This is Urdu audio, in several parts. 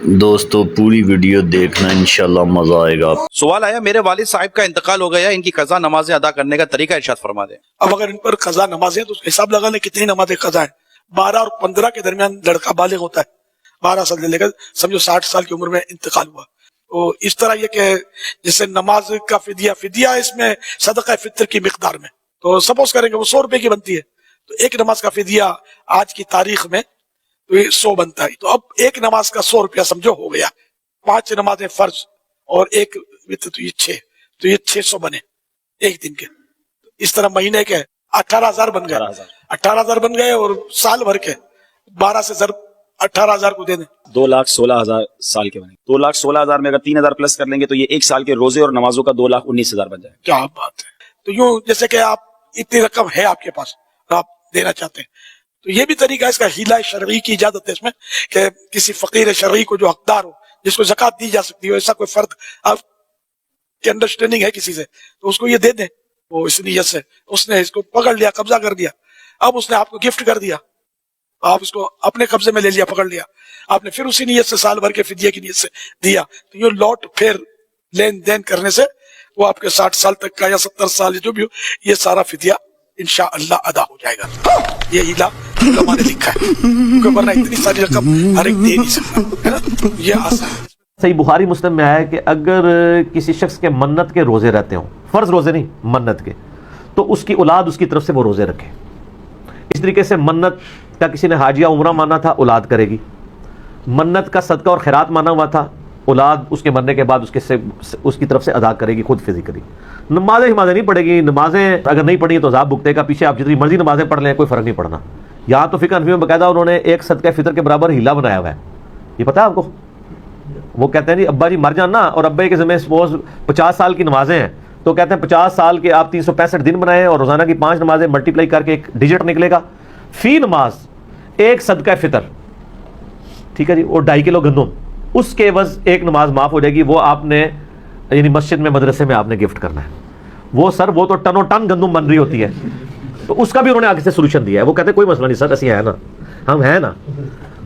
دوستو پوری ویڈیو دیکھنا انشاءاللہ مزہ آئے گا. سوال آیا میرے والد صاحب کا انتقال ہو گیا، ان کی قضا نمازیں ادا کرنے کا طریقہ ارشاد فرما دیں. اب اگر ان پر قضا نمازیں تو اس کا حساب لگا لیں کتنی نمازیں قضا ہیں. 12 اور 15 کے درمیان لڑکا بالغ ہوتا ہے. 12 سال سے لے کر سمجھو 60 سال کی عمر میں انتقال ہوا. تو اس طرح یہ کہ جیسے نماز کا فدیہ اس میں صدقہ فطر کی مقدار میں، تو سپوز کریں کہ وہ 100 روپے کی بنتی ہے، تو ایک نماز کا فدیہ آج کی تاریخ میں تو یہ 100 بنتا ہے. تو اب ایک نماز کا 100 روپیہ سمجھو ہو گیا. 5 نمازیں فرض اور ایک وتر، تو یہ 6، تو یہ 600 بنے ایک دن کے. اس طرح مہینے کے 18,000 بن گئے. 18,000 بن گئے اور سال بھر کے 12 سے ضرب 18,000 کو دے دیں. 2,16,000 سال کے بنے. 2,16,000 میں اگر 3,000 پلس کر لیں گے تو یہ ایک سال کے روزے اور نمازوں کا 2,19,000 بن جائے. کیا بات ہے. تو یوں جیسے کہ آپ اتنی رقم ہے آپ کے پاس، آپ دینا چاہتے ہیں، تو یہ بھی طریقہ ہے. اس کا ہیلہ شرعی کی اجازت ہے اس میں کہ کسی فقیر شرعی کو جو حقدار ہو، جس کو زکوٰۃ دی جا سکتی ہو، ایسا کوئی فرد آپ کی انڈرسٹینڈنگ ہے کسی سے، تو اس کو یہ دے دیں. وہ اس نیت سے اس نے اس کو پکڑ لیا، قبضہ کر دیا، اب اس نے آپ کو گفٹ کر دیا، آپ اس کو اپنے قبضے میں لے لیا، پکڑ لیا آپ نے، پھر اسی نیت سے سال بھر کے فدیے کی نیت سے دیا. تو یہ لوٹ پھر لین دین کرنے سے وہ آپ کے 60 سال تک کا یا 70 سال جو بھی ہو، یہ سارا فدیہ انشاءاللہ ادا ہو جائے گا. یہ ہیلہ علماء نے لکھا ہے، کیونکہ ورنہ اتنی ساری رقم ہر ایک دے نہیں سکتا ہے نا. یہ آسان ہے. صحیح بخاری مسلم میں آیا کہ اگر کسی شخص کے منت کے روزے رہتے ہوں، فرض روزے نہیں منت کے، تو اس کی اولاد اس کی طرف سے وہ روزے رکھے. اس طریقے سے منت کا کسی نے حاجیہ عمرہ مانا تھا، اولاد کرے گی. منت کا صدقہ اور خیرات مانا ہوا تھا، اولاد اس کے مرنے کے بعد اس کی طرف سے ادا کرے گی خود فزیکلی. نمازیں نہیں پڑھے گی. نمازیں اگر نہیں پڑھی تو عذاب بھگتے گا. پیچھے آپ جتنی مرضی نمازیں پڑھ لیں کوئی فرق نہیں پڑنا. یہاں تو فقہ حنفی میں باقاعدہ انہوں نے ایک صدقہ فطر کے برابر ہیلا بنایا ہوا ہے. یہ پتہ ہے آپ کو؟ وہ کہتے ہیں جی ابا جی مر جانا اور ابے کے ذمہ سپوز 50 سال کی نمازیں ہیں، تو کہتے ہیں 50 سال کے آپ 365 دن بنائیں اور روزانہ کی 5 نمازیں ملٹیپلائی کر کے ایک ڈیجٹ نکلے گا. فی نماز ایک صدقہ فطر، ٹھیک ہے جی، اور 2.5 کلو گندم، اس کے عوض ایک نماز معاف ہو جائے گی. وہ آپ نے یعنی مسجد میں مدرسے میں آپ نے گفٹ کرنا ہے. وہ سر وہ تو ٹنوں ٹن گندم بن رہی ہوتی ہے، تو اس کا بھی انہوں نے آگے سے سولوشن دیا ہے. وہ کہتے ہیں کوئی مسئلہ نہیں سر، اسی ہے نا، ہم ہیں نا.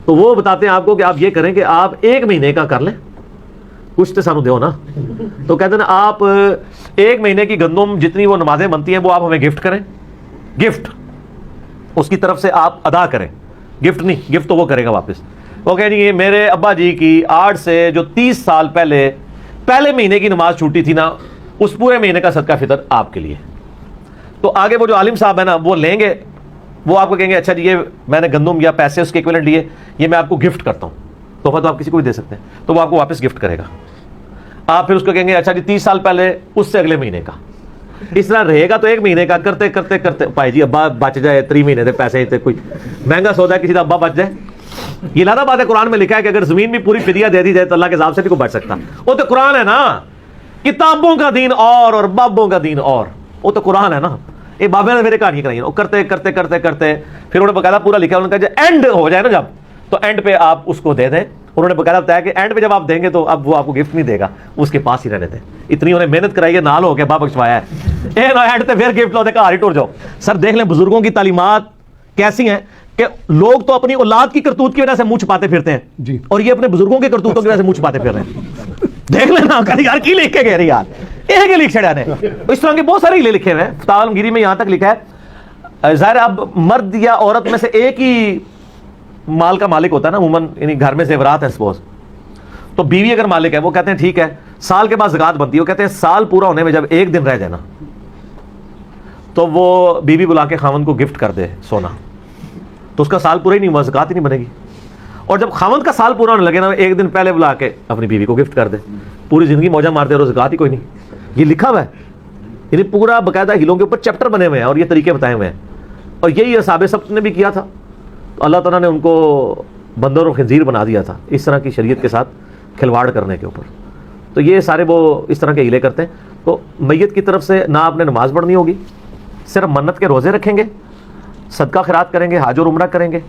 تو وہ بتاتے ہیں آپ کو کہ آپ یہ کریں کہ آپ 1 مہینے کا کر لیں، کچھ تو سانو دیو نا. تو کہتے ہیں آپ 1 مہینے کی گندم جتنی وہ نمازیں بنتی ہیں وہ آپ ہمیں گفٹ کریں. گفٹ اس کی طرف سے آپ ادا کریں، گفٹ نہیں، گفٹ تو وہ کرے گا واپس. وہ کہیں گے میرے ابا جی کی 8 سے جو 30 سال پہلے مہینے کی نماز چھوٹی تھی نا، اس پورے مہینے کا صدقہ فطر آپ کے لیے. تو آگے وہ جو عالم صاحب ہے نا وہ لیں گے، وہ آپ کو کہیں گے اچھا جی یہ میں نے گندم یا پیسے اس کے ایکویلنٹ لیے، یہ میں آپ کو گفٹ کرتا ہوں. تحفہ تو آپ کسی کو بھی دے سکتے ہیں، تو وہ آپ کو واپس گفٹ کرے گا. آپ پھر اس کو کہیں گے اچھا جی 30 سال پہلے اس سے اگلے مہینے کا. اس طرح رہے گا. تو 1 مہینے کا کرتے کرتے کرتے پائی جی ابا بچ جائے 3 مہینے دے پیسے تے کوئی مہنگا سودا ہے کسی کا ابا بچ جائے. یہ لادہ بات ہے، قرآن میں لکھا ہے کہ اگر زمین بھی پوری فدیہ دے دی جائے تو اللہ کے عذاب سے بھی کوئی بچ سکتا. وہ تو قرآن ہے نا، کتابوں کا دین اور بابوں کا دین اور، وہ تو قرآن ہے نا. یہ بابے نے میرے کہانی کرائی، وہ کرتے کرتے کرتے کرتے پھر انہوں نے باقاعدہ پورا لکھا. انہوں نے کہا جب اینڈ ہو جائے نا، جب تو اینڈ پہ آپ اس کو دے دیں. انہوں نے باقاعدہ بتایا کہ اینڈ پہ جب آپ دیں گے تو اب وہ آپ کو گفٹ نہیں دے گا، اس کے پاس ہی رہنے دیں. اتنی انہیں محنت کرائی ہے، نال ہو کے باپ بخشوایا ہے، اینڈ پہ پھر گفٹ لو دے گھر ہی ٹوٹ جاؤ. سر دیکھ لیں بزرگوں کی تعلیمات کیسی ہیں کہ لوگ تو اپنی اولاد کی کرتوت کی وجہ سے منہ چھپاتے پھرتے ہیں جی، اور یہ اپنے بزرگوں کے کرتوتوں کی وجہ سے منہ چھپاتے پھر رہے ہیں. دیکھ لینا یار کی لکھ کے گئے رہے یار، یہ لکھ چھڑا نے. اس طرح کے بہت سارے ہیلے لکھے ہوئے ہیں. فتاوی عالمگیری میں یہاں تک لکھا ہے ظاہر اب مرد یا عورت میں سے ایک ہی مال کا مالک ہوتا ہے نا عموماً، یعنی گھر میں زیورات ہیں سپوز، تو بیوی اگر مالک ہے وہ کہتے ہیں ٹھیک ہے سال کے بعد زکوٰۃ بنتی ہے. وہ کہتے ہیں سال پورا ہونے میں جب 1 دن رہ جائے نا تو وہ بیوی بلا کے خاوند کو گفٹ کر دے سونا، تو اس کا سال پورا ہی نہیں ہوا، زکوٰۃ ہی نہیں بنے گی. اور جب خاوند کا سال پورا ہونے لگے نا 1 دن پہلے بلا کے اپنی بیوی کو گفٹ کر دے. پوری زندگی موجہ مار دے اور زکوٰۃ ہی کوئی نہیں. یہ لکھا ہوا ہے، یعنی پورا باقاعدہ ہیلوں کے اوپر چیپٹر بنے ہوئے ہیں اور یہ طریقے بتائے ہوئے ہیں. اور یہی اصحاب سبت نے بھی کیا تھا. تو اللہ تعالیٰ نے ان کو بندر و خنزیر بنا دیا تھا اس طرح کی شریعت کے ساتھ کھلواڑ کرنے کے اوپر. تو یہ سارے وہ اس طرح کے ہیلے کرتے ہیں. تو میت کی طرف سے نہ آپ نے نماز پڑھنی ہوگی، صرف منت کے روزے رکھیں گے، صدقہ خیرات کریں گے، حج اور عمرہ کریں گے.